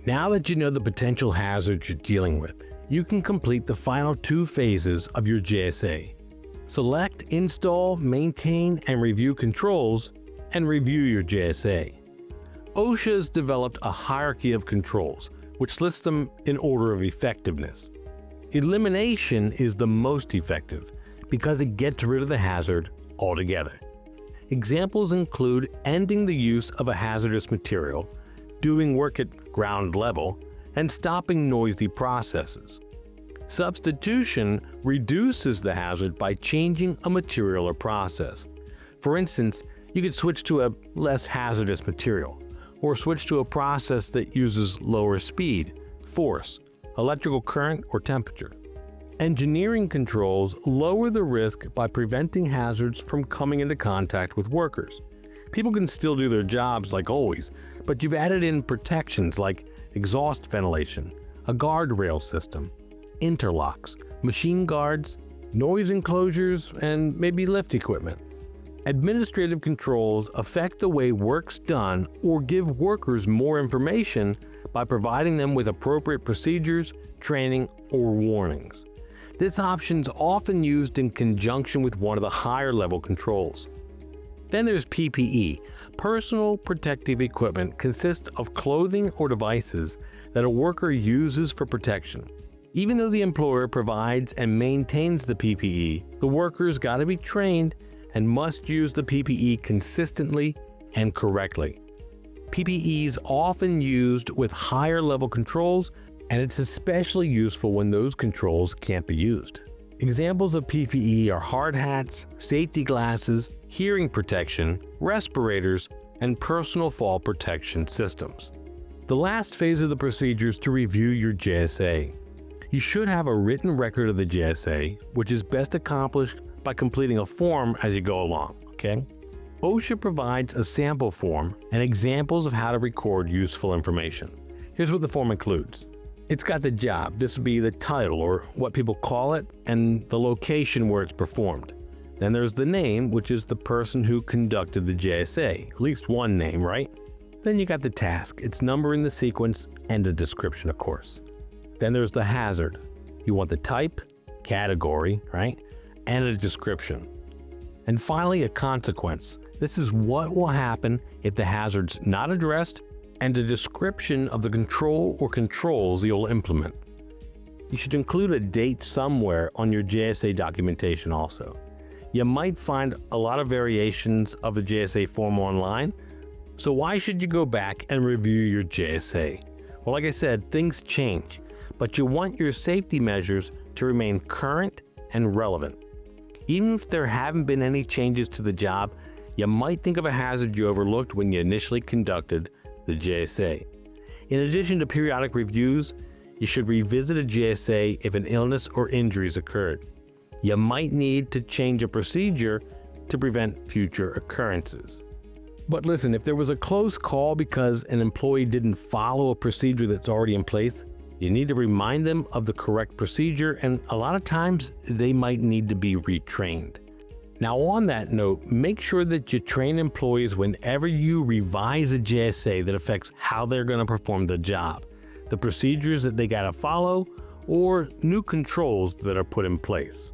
Now that you know the potential hazards you're dealing with, you can complete the final 2 phases of your JSA. Select, install, maintain, and review controls, and review your JSA. OSHA has developed a hierarchy of controls, which lists them in order of effectiveness. Elimination is the most effective because it gets rid of the hazard altogether. Examples include ending the use of a hazardous material, doing work at ground level, and stopping noisy processes. Substitution reduces the hazard by changing a material or process. For instance, you could switch to a less hazardous material, or switch to a process that uses lower speed, force, electrical current, or temperature. Engineering controls lower the risk by preventing hazards from coming into contact with workers. People can still do their jobs like always, but you've added in protections like exhaust ventilation, a guardrail system, interlocks, machine guards, noise enclosures, and maybe lift equipment. Administrative controls affect the way work's done or give workers more information by providing them with appropriate procedures, training, or warnings. This option is often used in conjunction with one of the higher level controls. Then there's PPE. Personal protective equipment consists of clothing or devices that a worker uses for protection. Even though the employer provides and maintains the PPE, the worker's got to be trained and must use the PPE consistently and correctly. PPE is often used with higher level controls, and it's especially useful when those controls can't be used. Examples of PPE are hard hats, safety glasses, hearing protection, respirators, and personal fall protection systems. The last phase of the procedure is to review your JSA. You should have a written record of the JSA, which is best accomplished by completing a form as you go along, okay? OSHA provides a sample form and examples of how to record useful information. Here's what the form includes. It's got the job, this would be the title or what people call it, and the location where it's performed. Then there's the name, which is the person who conducted the JSA, at least one name, right? Then you got the task, its number in the sequence, and a description, of course. Then there's the hazard. You want the type, category, right? And a description. And finally, a consequence. This is what will happen if the hazard's not addressed, and a description of the control or controls you'll implement. You should include a date somewhere on your JSA documentation also. You might find a lot of variations of the JSA form online, so why should you go back and review your JSA? Well, like I said, things change, but you want your safety measures to remain current and relevant. Even if there haven't been any changes to the job, you might think of a hazard you overlooked when you initially conducted the JSA. In addition to periodic reviews, you should revisit a JSA if an illness or injuries occurred. You might need to change a procedure to prevent future occurrences. But listen, if there was a close call because an employee didn't follow a procedure that's already in place, you need to remind them of the correct procedure, and a lot of times they might need to be retrained. Now on that note, make sure that you train employees whenever you revise a JSA that affects how they're going to perform the job, the procedures that they got to follow, or new controls that are put in place.